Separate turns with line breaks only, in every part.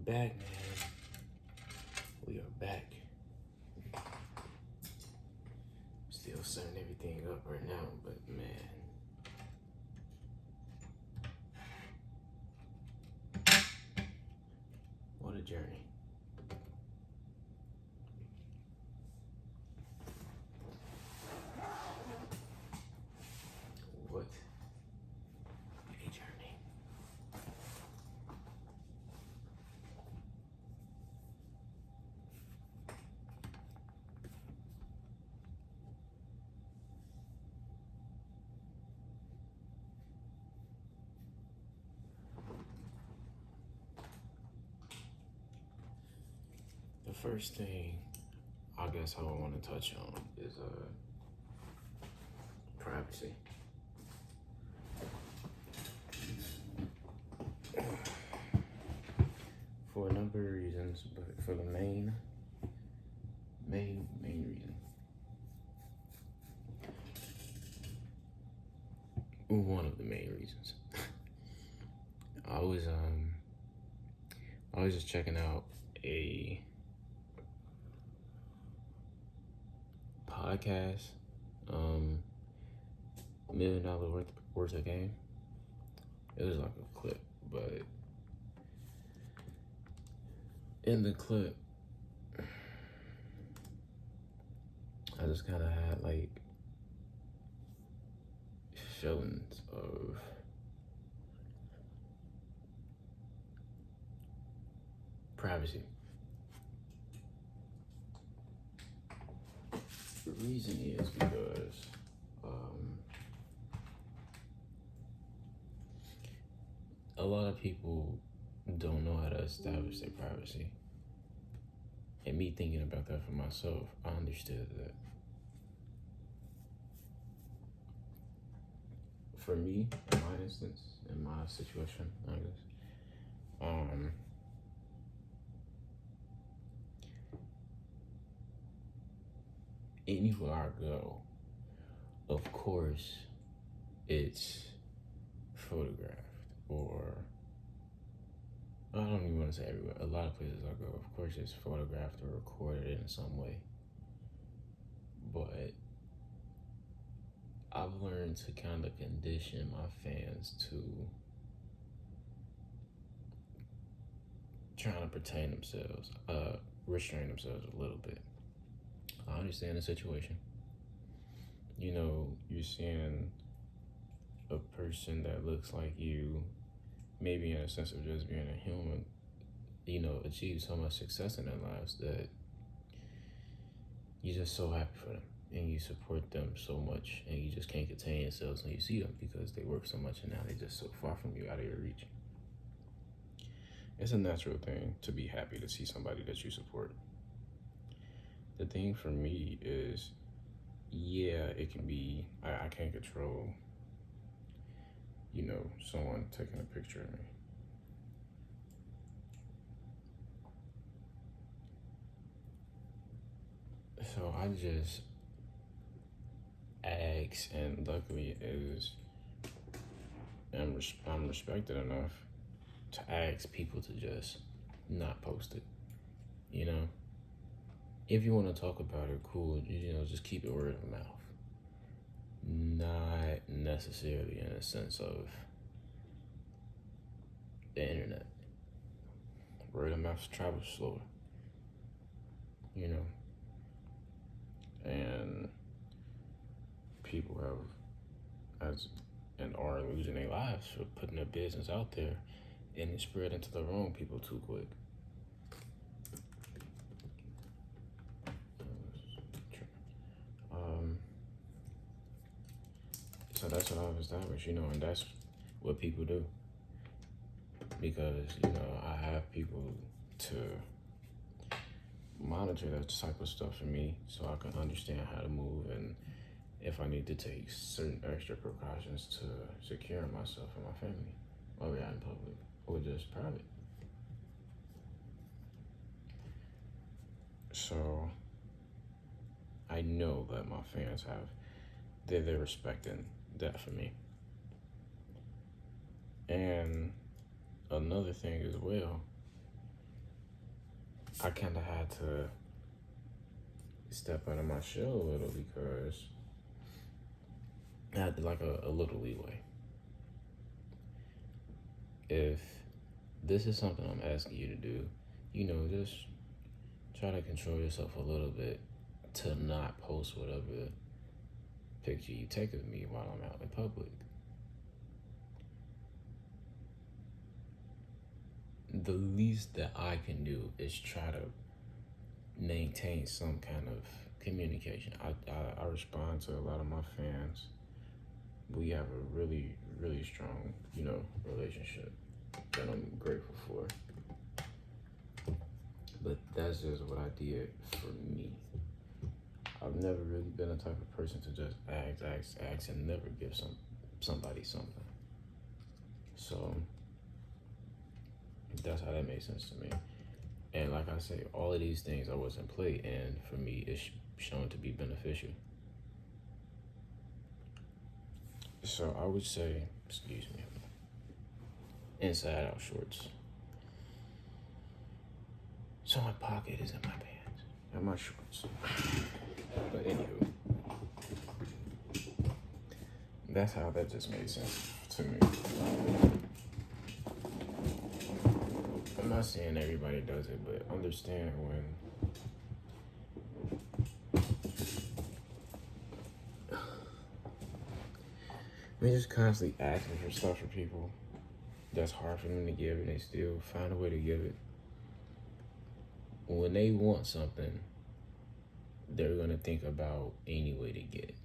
back, man. We are back. Still setting everything up right now, but man. What a journey. What a journey. The first thing I guess I would want to touch on is privacy. For a number of reasons, but for the main reason. One of the main reasons. I was just checking out a podcast, $1 million worth of game. It was like a clip, but in the clip, I just kind of had like feelings of privacy. The reason is because a lot of people don't know how to establish their privacy. And me thinking about that for myself, I understood that. For me, in my instance, in my situation, I guess, anywhere I go, of course, it's photographed, or I don't even want to say everywhere. A lot of places I go, of course, it's photographed or recorded in some way. But I've learned to kind of condition my fans to trying to restrain themselves a little bit. I understand the situation. You know, you're seeing a person that looks like you, maybe in a sense of just being a human, you know, achieve so much success in their lives that you're just so happy for them and you support them so much and you just can't contain yourselves when you see them because they work so much and now they're just so far from you, out of your reach. It's a natural thing to be happy to see somebody that you support. The thing for me is, yeah, it can be, I can't control, you know, someone taking a picture of me. So I just ask, and luckily I'm respected enough to ask people to just not post it, you know? If you want to talk about it, cool, you know, just keep it word of mouth. Not necessarily in a sense of the internet. Word of mouth travels slower, you know? And people are losing their lives for putting their business out there and it spread into the wrong people too quick. So that's what I've established, you know, and that's what people do. Because, you know, I have people to monitor that type of stuff for me so I can understand how to move and if I need to take certain extra precautions to secure myself and my family while we're out in public or just private. So I know that my fans they're respecting that for me. And another thing as well I kind of had to step out of my shell a little because I had like a little leeway. If this is something I'm asking you to do, just try to control yourself a little bit to not post whatever picture you take of me while I'm out in public. The least that I can do is try to maintain some kind of communication. I respond to a lot of my fans. We have a really, really strong, relationship that I'm grateful for. But that's just what I did for me. I've never really been the type of person to just ask, and never give somebody something. So that's how that made sense to me. And like I say, all of these things I was in play, and for me, it's shown to be beneficial. So I would say, excuse me, inside out shorts. So my pocket is in my pants and my shorts. But anywho, that's how that just made sense to me. I'm not saying everybody does it, but understand when just constantly asking for stuff for people that's hard for them to give, and they still find a way to give it. When they want something, they're going to think about any way to get it.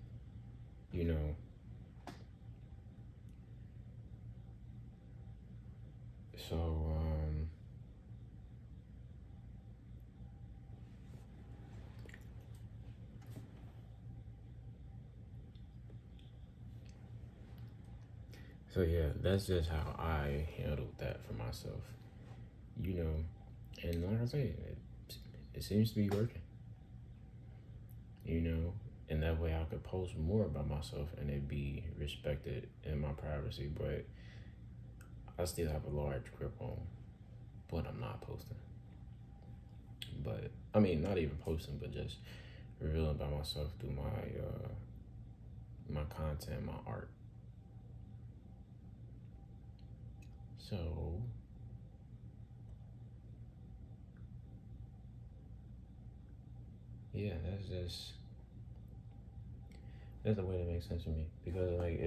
So yeah, that's just how I handled that for myself. And like I say, it seems to be working. And that way I could post more about myself and it'd be respected in my privacy, but I still have a large grip on what I'm not posting. But I mean, not even posting, but just revealing about myself through my content, my art. So yeah, that's the way that makes sense to me. Because like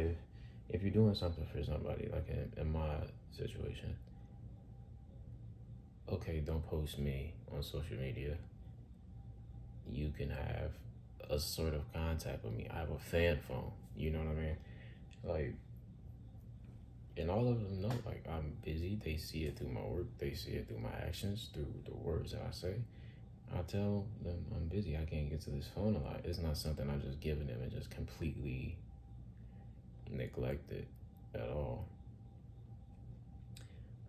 if you're doing something for somebody, like in my situation, okay, don't post me on social media. You can have a sort of contact with me. I have a fan phone. You know what I mean? Like, and all of them know, like, I'm busy. They see it through my work. They see it through my actions, through the words that I say. I tell them I'm busy. I can't get to this phone a lot. It's not something I'm just giving them and just completely neglect it at all.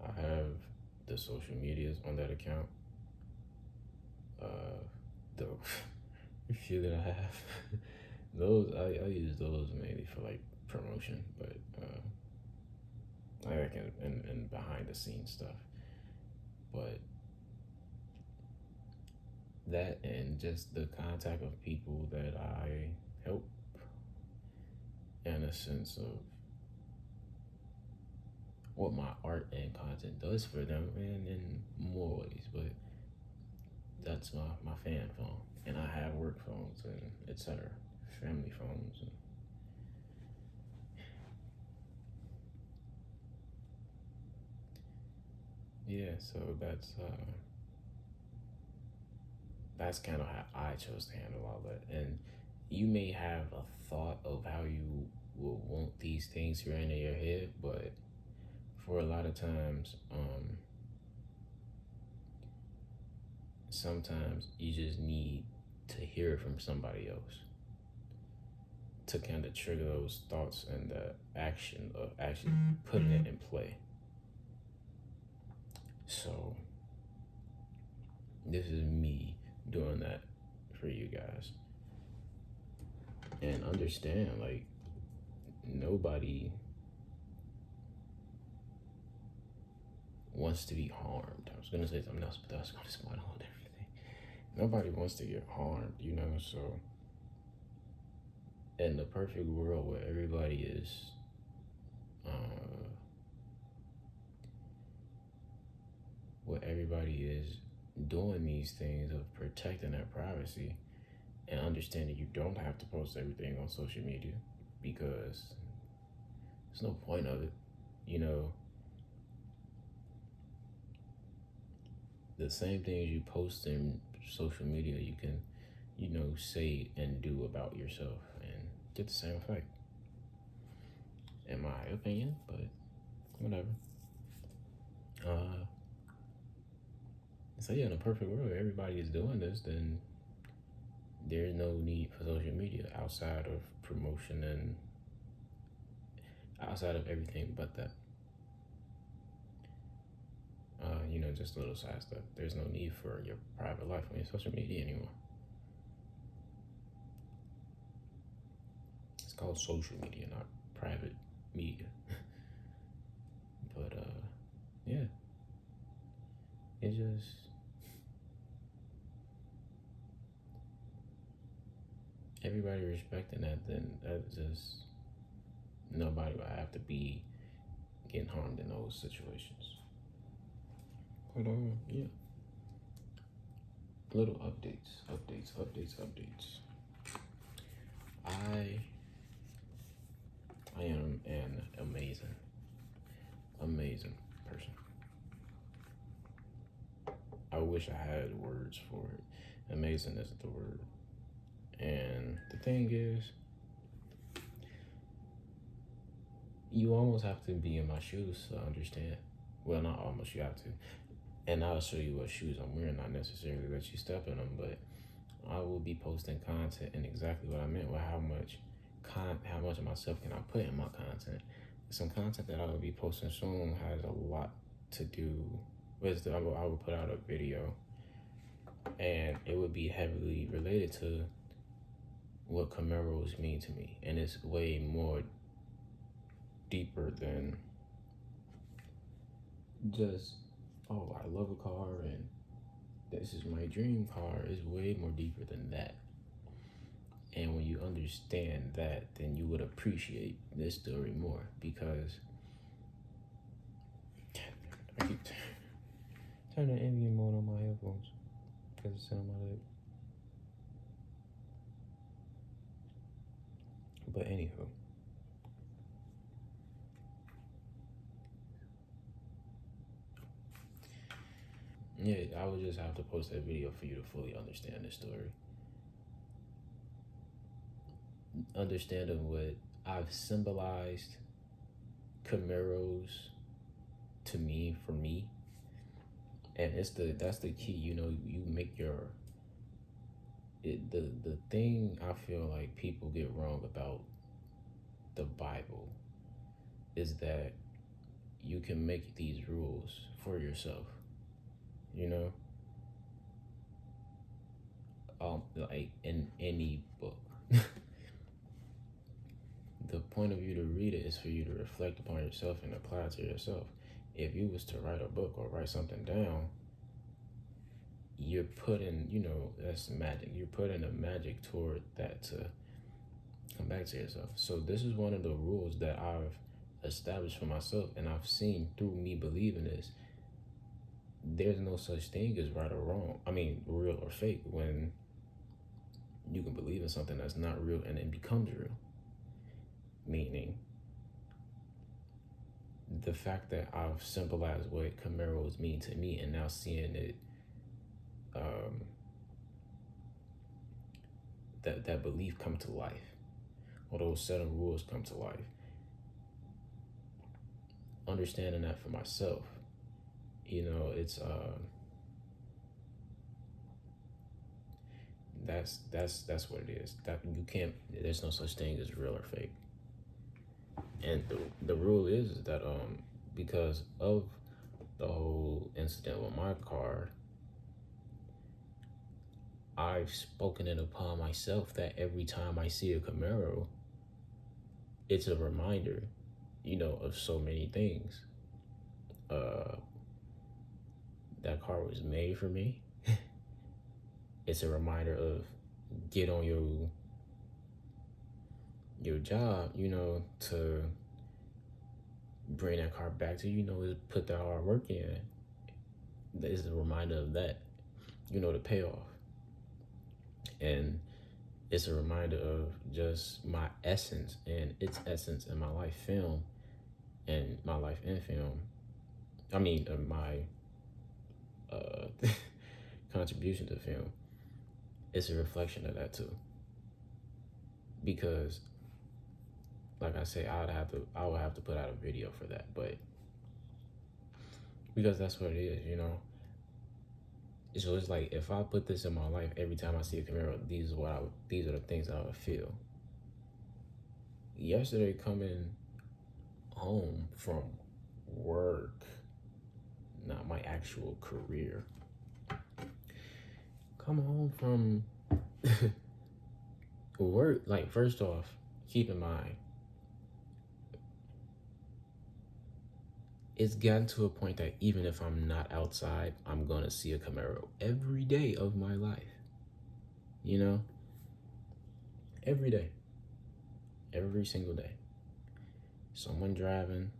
I have the social medias on that account. The few that I have, those I use those mainly for like promotion, but I reckon and behind the scenes stuff. But that and just the contact of people that I help, and a sense of what my art and content does for them, and in more ways. But that's my fan phone, and I have work phones and etc. Family phones. And yeah, so that's kind of how I chose to handle all that. And you may have a thought of how you will want these things running in your head, but for a lot of times, sometimes you just need to hear it from somebody else to kind of trigger those thoughts and the action of actually putting it in play. So this is me doing that for you guys. And understand, like, nobody wants to be harmed. I was gonna say something else, but that's gonna spoil everything. Nobody wants to get harmed, so in the perfect world where everybody is doing these things of protecting their privacy and understanding you don't have to post everything on social media because there's no point of it. The same things you post in social media, you can, say and do about yourself and get the same effect, in my opinion, but whatever. So yeah, in a perfect world, if everybody is doing this, then there's no need for social media outside of promotion and outside of everything but that. Just a little side stuff. There's no need for your private life on your social media anymore. It's called social media, not private media. But yeah, it just everybody respecting that, then that's just nobody will have to be getting harmed in those situations. But yeah, little updates. I am an amazing person. I wish I had words for it. Amazing isn't the word. And the thing is, you almost have to be in my shoes to understand. Well, not almost, you have to. And I'll show you what shoes I'm wearing, not necessarily that you step in them, but I will be posting content and exactly what I meant with how much of myself can I put in my content. Some content that I will be posting soon has a lot to do with I will put out a video and it would be heavily related to what Camaros mean to me. And it's way more deeper than just, oh, I love a car and this is my dream car. Is way more deeper than that. And when you understand that, then you would appreciate this story more because I keep turning the ambient mode on my headphones because it's on my lip. But anywho, yeah, I would just have to post that video for you to fully understand this story. Understanding what I've symbolized Camaros to me, for me. And that's the key, you make the thing I feel like people get wrong about the Bible is that you can make these rules for yourself, like in any book. The point of you to read it is for you to reflect upon yourself and apply it to yourself. If you was to write a book or write something down, you're putting, that's magic. You're putting a magic toward that to come back to yourself. So this is one of the rules that I've established for myself, and I've seen through me believing this. There's no such thing as right or wrong. I mean, real or fake, when you can believe in something that's not real and it becomes real. Meaning, the fact that I've symbolized what Camaros mean to me and now seeing it, that belief come to life, or those set of rules come to life. Understanding that for myself, it's that's what it is. That you can't. There's no such thing as real or fake. And the rule is that because of the whole incident with my car, I've spoken it upon myself that every time I see a Camaro, it's a reminder, of so many things. that car was made for me. It's a reminder of get on your job, to bring that car back to you, is put that hard work in. It's a reminder of that, the payoff. And it's a reminder of just my essence and its essence in my life film and my life in film. I mean, my contribution to film. It's a reflection of that too. Because, like I say, I would have to put out a video for that, but because that's what it is, So it's like if I put this in my life, every time I see a Camaro, these are the things I would feel. Yesterday, coming home from work, not my actual career, come home from work, like, first off, keep in mind, it's gotten to a point that even if I'm not outside, I'm gonna see a Camaro every day of my life. Every day. Every single day. Someone driving,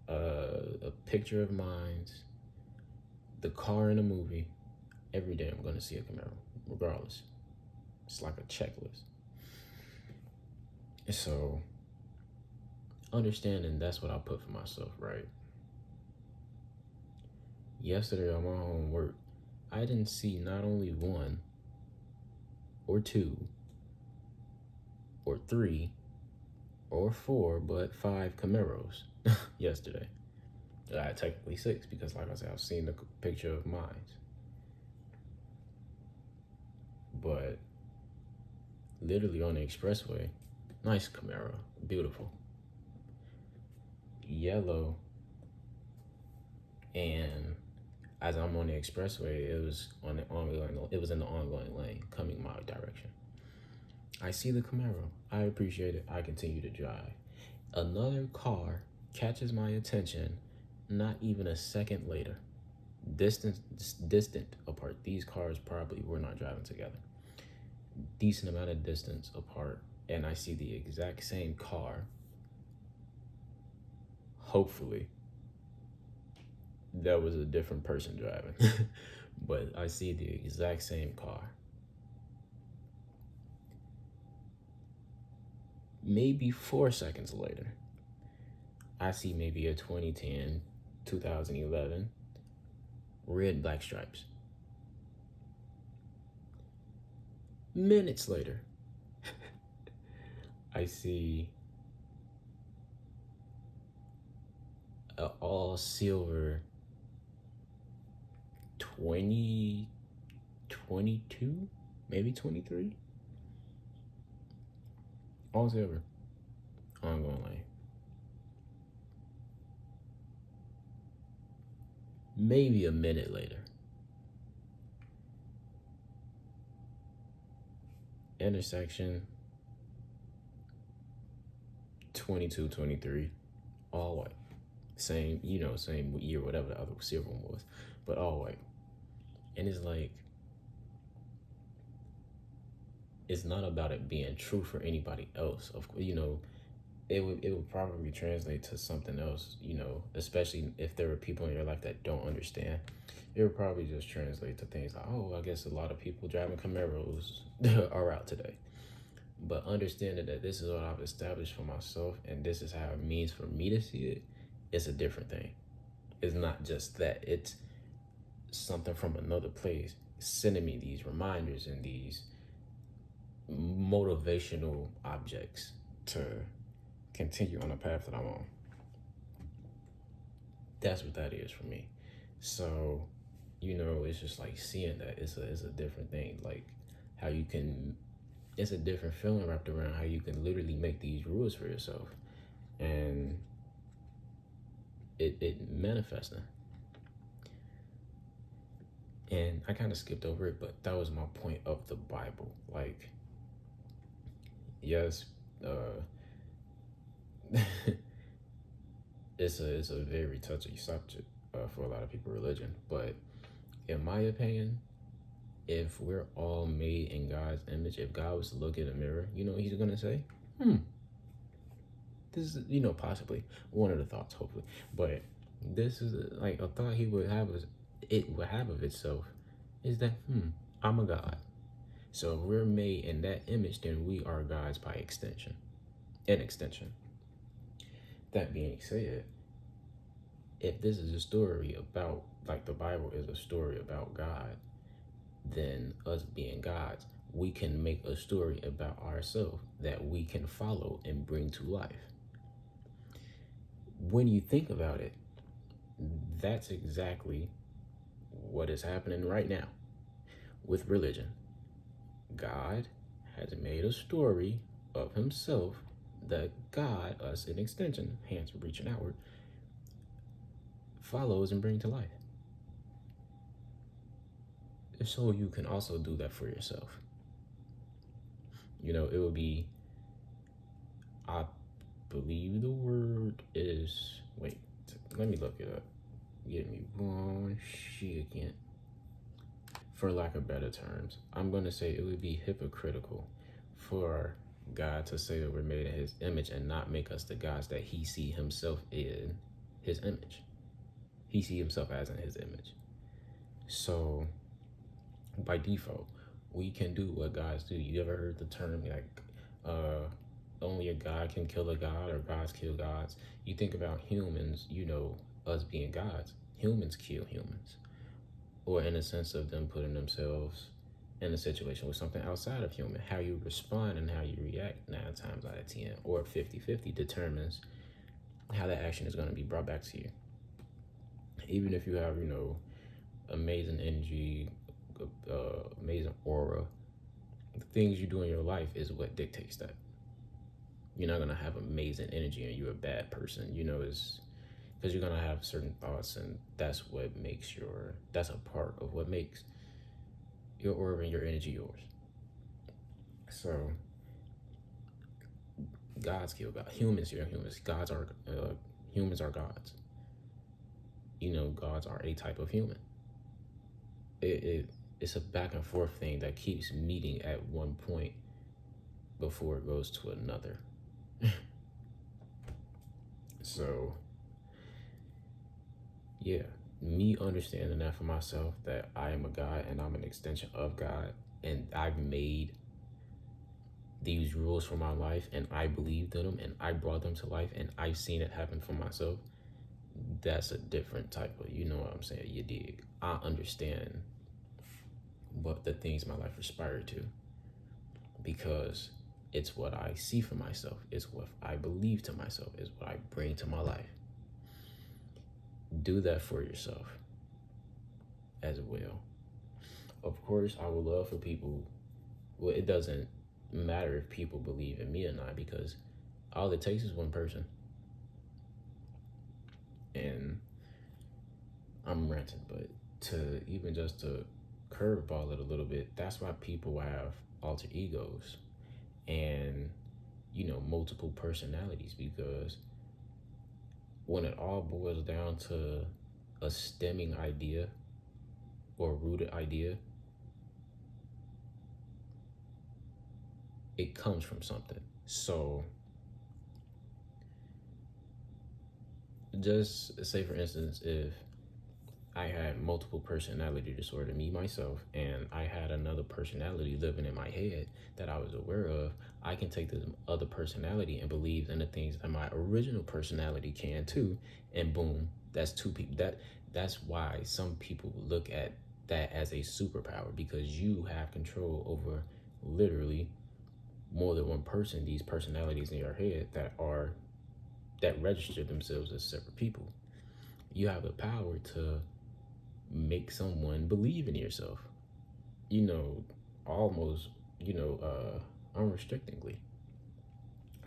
a picture of mine, the car in a movie. Every day I'm gonna see a Camaro, regardless. It's like a checklist. And so, understanding that's what I put for myself, right? Yesterday on my home work, I didn't see not only one or two or three or four, but 5 Camaros yesterday. Technically 6, because like I said, I've seen the picture of mine. But literally on the expressway, nice Camaro, beautiful. Yellow, and as I'm on the expressway, it was in the ongoing lane coming my direction. I see the Camaro. I appreciate it. I continue to drive. Another car catches my attention not even a second later. Distant apart. These cars probably were not driving together. Decent amount of distance apart, and I see the exact same car. Hopefully, that was a different person driving, but I see the exact same car. Maybe 4 seconds later, I see maybe a 2010, 2011, red black stripes. Minutes later, I see a all silver 2022, maybe 23, all silver, ongoing lane. Maybe a minute later, intersection 22, 23, all white. Same year, whatever the other silver one was, but all white. And it's like, it's not about it being true for anybody else. Of course, it would probably translate to something else, especially if there are people in your life that don't understand. It would probably just translate to things like, oh, I guess a lot of people driving Camaros are out today. But understanding that this is what I've established for myself and this is how it means for me to see it, it's a different thing. It's not just that. It's something from another place sending me these reminders and these motivational objects to continue on the path that I'm on. That's what that is for me. So, it's just like seeing that it's a different thing. Like how you can, it's a different feeling wrapped around how you can literally make these rules for yourself. And it manifesting. And I kind of skipped over it, but that was my point of the Bible. Like, yes, it's a very touchy subject, for a lot of people, religion. But in my opinion, if we're all made in God's image, if God was to look in a mirror, you know what he's gonna say? This is, possibly one of the thoughts, hopefully. But this is like a thought he would have, it would have of itself, is that, I'm a God. So if we're made in that image, then we are gods by extension. An extension. That being said, if this is a story about, like the Bible is a story about God, then us being gods, we can make a story about ourselves that we can follow and bring to life. When you think about it, that's exactly what is happening right now with religion. God has made a story of himself that God, us in extension, hands reaching outward, follows and bring to life. So you can also do that for yourself. It would be, I believe the word is, wait, let me look it up. Give me one second. For lack of better terms, I'm going to say it would be hypocritical for God to say that we're made in his image and not make us the gods that he see himself in his image. He see himself as in his image. So by default, we can do what gods do. You ever heard the term like only a god can kill a god, or gods kill gods? You think about humans, us being gods. Humans kill humans. Or in a sense of them putting themselves in a situation with something outside of human. How you respond and how you react 9 times out of 10 or 50-50 determines how that action is going to be brought back to you. Even if you have, amazing energy, amazing aura, the things you do in your life is what dictates that. You're not going to have amazing energy and you're a bad person, is because you're going to have certain thoughts, and that's a part of what makes your aura and your energy yours. So gods kill God. Humans kill humans. Humans are gods. Gods are a type of human. It's a back and forth thing that keeps meeting at one point before it goes to another. So yeah, me understanding that for myself, that I am a God and I'm an extension of God, and I've made these rules for my life and I believed in them and I brought them to life and I've seen it happen for myself, that's a different type of, you know what I'm saying? You dig? I understand what the things my life aspire to, because it's what I see for myself. It's what I believe to myself. It's what I bring to my life. Do that for yourself as well. Of course, I would love for people, well, it doesn't matter if people believe in me or not, because all it takes is one person. And I'm ranting, but to curveball it a little bit, that's why people have alter egos and, multiple personalities, because when it all boils down to a stemming idea or rooted idea, it comes from something. So just say, for instance, if I had multiple personality disorder, me, myself, and I had another personality living in my head that I was aware of, I can take this other personality and believe in the things that my original personality can too, and boom, that's two people. That's why some people look at that as a superpower, because you have control over literally more than one person, these personalities in your head that register themselves as separate people. You have the power to make someone believe in yourself, almost, unrestrictingly.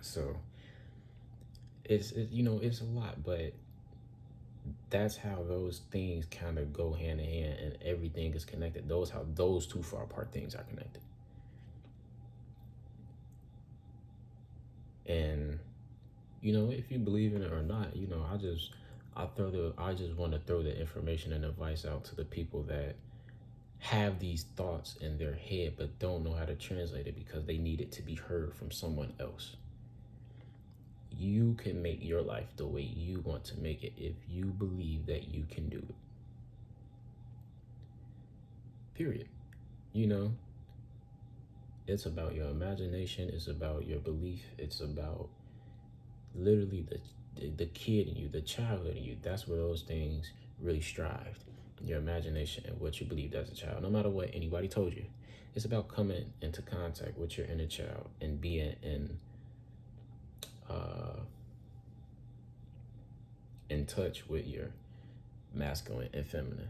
So it's a lot, but that's how those things kind of go hand in hand, and everything is connected. How those two far apart things are connected. And if you believe in it or not, I just want to throw the information and advice out to the people that have these thoughts in their head but don't know how to translate it because they need it to be heard from someone else. You can make your life the way you want to make it if you believe that you can do it. Period. You know, it's about your imagination, it's about your belief, it's about literally the kid in you, the childhood in you. That's where those things really strive. Your imagination and what you believed as a child, no matter what anybody told you. It's about coming into contact with your inner child and being in touch with your masculine and feminine.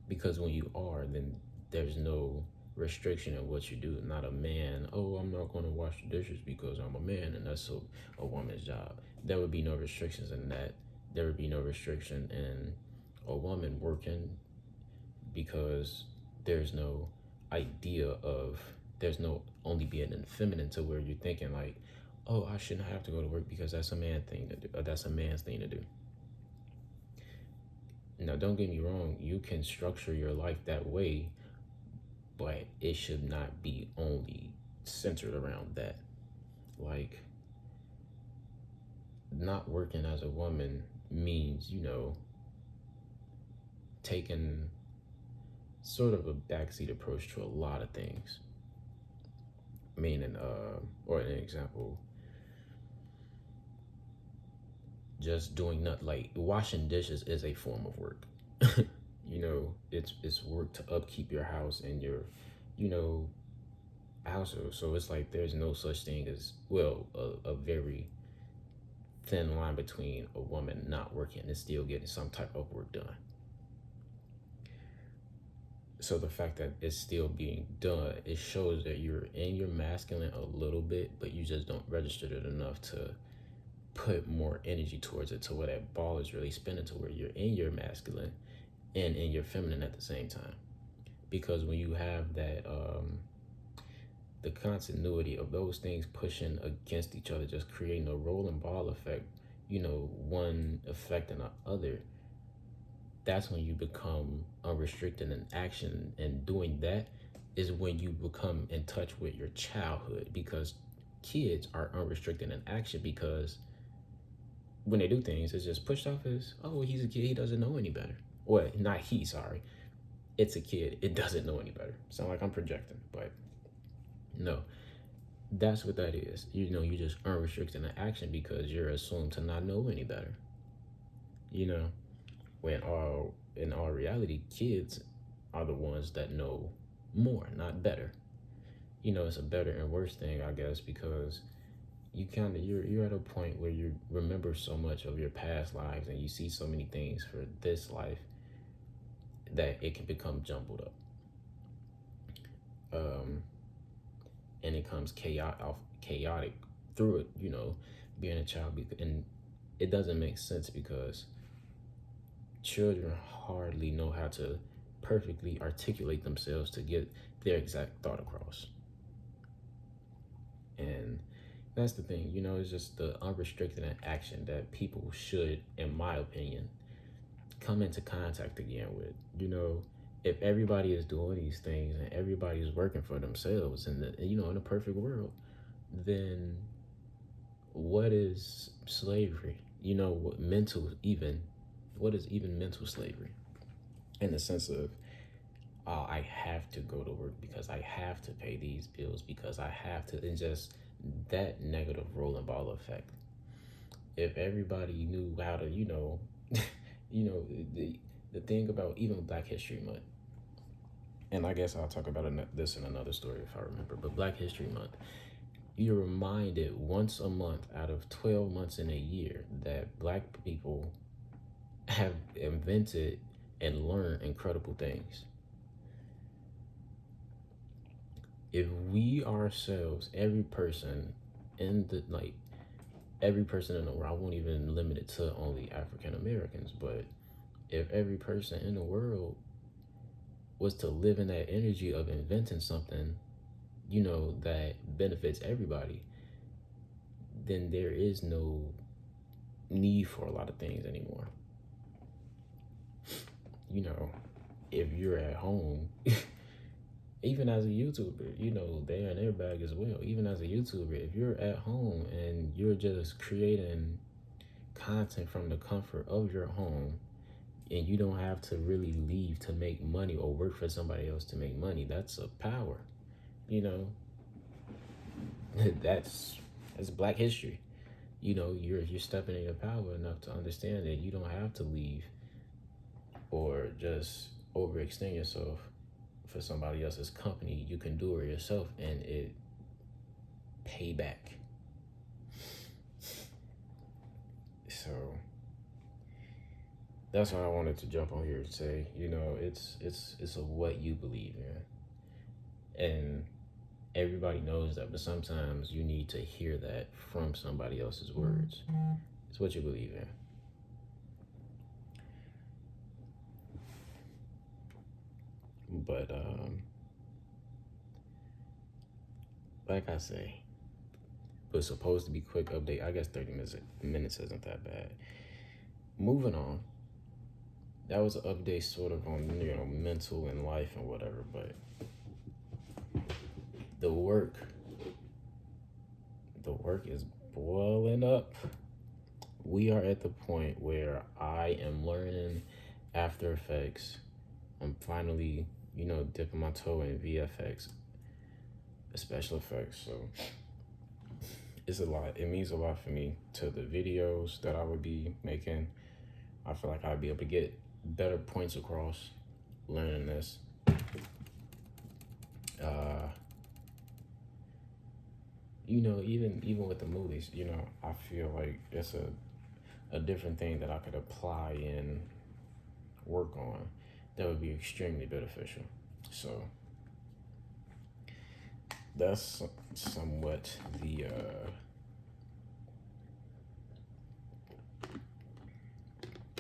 Because when you are, then there's no restriction in what you do. Not a man, oh, I'm not going to wash the dishes because I'm a man and that's a woman's job. There would be no restrictions in that. There would be no restriction in a woman working because there's no there's no only being feminine to where you're thinking like, oh, I shouldn't have to go to work because that's a man thing to do, or that's a man's thing to do. Now, don't get me wrong, you can structure your life that way, but it should not be only centered around that. Like, not working as a woman means, taking sort of a backseat approach to a lot of things. Meaning, or an example, just doing nothing, like washing dishes is a form of work. It's work to upkeep your house and your, household. So it's like there's no such thing as, well, a very thin line between a woman not working and still getting some type of work done. So the fact that it's still being done, it shows that you're in your masculine a little bit, but you just don't register it enough to put more energy towards it to where that ball is really spinning to where you're in your masculine and in your feminine at the same time. Because when you have that, the continuity of those things pushing against each other, just creating a rolling ball effect, one affecting the other, that's when you become unrestricted in action. And doing that is when you become in touch with your childhood, because kids are unrestricted in action because when they do things, it's just pushed off as, oh, he's a kid, he doesn't know any better. Well, not he, sorry. It's a kid, it doesn't know any better. Sound like I'm projecting, but no. That's what that is. You just unrestricted in action because you're assumed to not know any better. When in all reality, kids are the ones that know more, not better. It's a better and worse thing, I guess, because you're at a point where you remember so much of your past lives and you see so many things for this life that it can become jumbled up. And it comes chaotic through it, being a child, and it doesn't make sense because children hardly know how to perfectly articulate themselves to get their exact thought across. And that's the thing, it's just the unrestricted action that people should, in my opinion, come into contact again with. If everybody is doing these things and everybody is working for themselves in a perfect world, then what is slavery? What is even mental slavery? In the sense of, I have to go to work because I have to pay these bills because I have to, and just that negative rolling ball effect. If everybody knew how to, the thing about even Black History Month, and I guess I'll talk about this in another story if I remember, but Black History Month, you're reminded once a month out of 12 months in a year that Black people have invented and learned incredible things. If we ourselves, every person in the world, I won't even limit it to only African Americans, but if every person in the world was to live in that energy of inventing something, that benefits everybody, then there is no need for a lot of things anymore. You know, if you're at home, even as a YouTuber, you know, they're in their bag as well. Even as a YouTuber, if you're at home and you're just creating content from the comfort of your home, and you don't have to really leave to make money or work for somebody else to make money, that's a power. You know, that's Black history. You know, you're stepping in your power enough to understand that you don't have to leave or just overextend yourself for somebody else's company. You can do it yourself and it pay back. So that's why I wanted to jump on here and say, you know, it's a what you believe in. And everybody knows that, but sometimes you need to hear that from somebody else's words. It's what you believe in. But like I say, it was supposed to be quick update. I guess 30 minutes isn't that bad. Moving on. That was an update sort of on, you know, mental and life and whatever, but the work is boiling up. We are at the point where I am learning After Effects. I'm finally, you know, dipping my toe in VFX, special effects. So it's a lot. It means a lot for me to the videos that I would be making. I feel like I'd be able to get better points across learning this. You know, even with the movies, you know, I feel like it's a different thing that I could apply and work on that would be extremely beneficial. So that's somewhat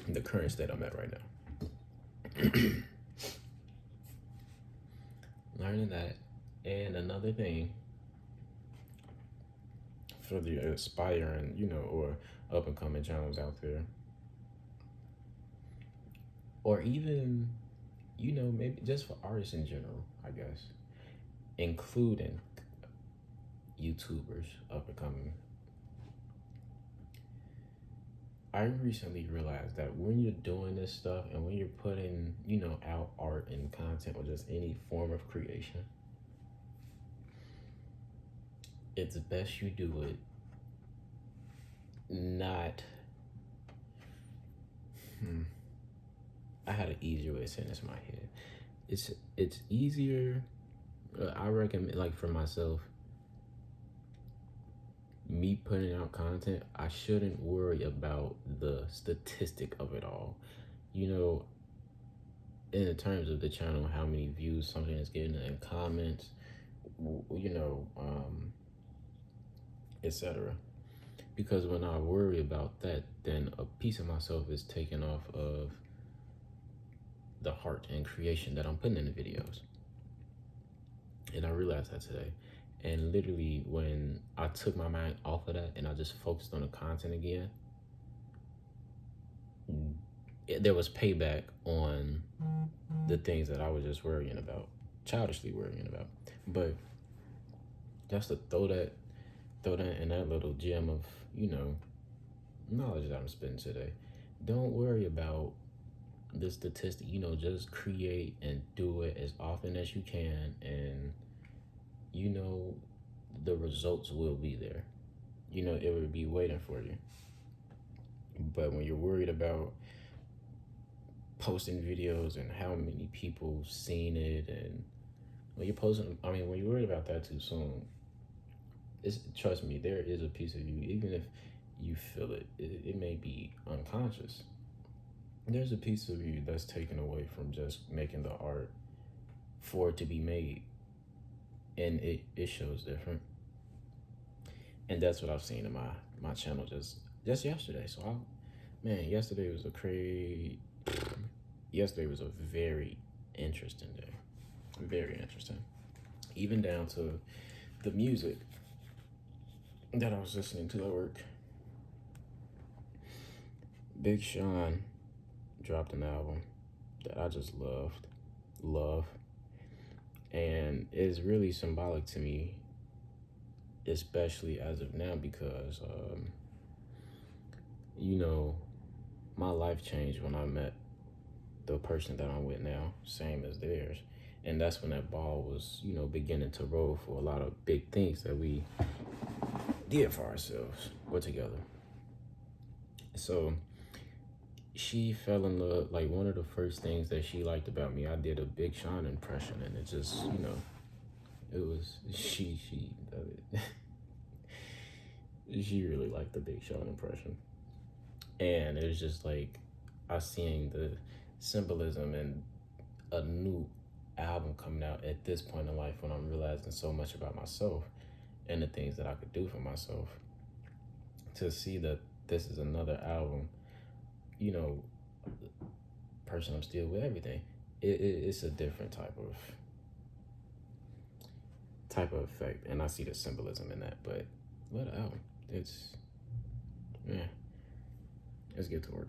the current state I'm at right now. Learning that. And another thing for the aspiring, you know, or up and coming channels out there, or even, you know, maybe just for artists in general, I guess, including YouTubers up and coming. I recently realized that when you're doing this stuff and when you're putting, you know, out art and content or just any form of creation, it's best you do it not. I had an easier way of saying this in my head. It's easier. I recommend, like for myself, me putting out content, I shouldn't worry about the statistic of it all. You know, in the terms of the channel, how many views something is getting and comments, you know, etc. Because when I worry about that, then a piece of myself is taken off of the heart and creation that I'm putting in the videos. And I realized that today. And literally when I took my mind off of that and I just focused on the content again, there was payback on the things that I was just worrying about, childishly worrying about. But just to throw that in that little gem of, you know, knowledge that I'm spending today. Don't worry about the statistic, you know, just create and do it as often as you can, and you know the results will be there. You know, it will be waiting for you. But when you're worried about posting videos and how many people seen it, and when you're posting, I mean, when you're worried about that too soon, trust me, there is a piece of you, even if you feel it may be unconscious. There's a piece of you that's taken away from just making the art for it to be made, and it shows different. And that's what I've seen in my channel just yesterday. So yesterday was yesterday was a very interesting day, very interesting, even down to the music that I was listening to at work. Big Sean dropped an album that I just love, and it's really symbolic to me, especially as of now, because you know, my life changed when I met the person that I'm with now, same as theirs. And that's when that ball was, beginning to roll for a lot of big things that we did for ourselves. We're together. So she fell in love. Like, one of the first things that she liked about me, I did a Big Sean impression, and it just, it was she she really liked the Big Sean impression. And it was just like I seen the symbolism and a new album coming out at this point in life when I'm realizing so much about myself and the things that I could do for myself. To see that this is another album, person I'm still with, everything. It's a different type of effect, and I see the symbolism in that. But what album? It's, yeah. Let's get to work.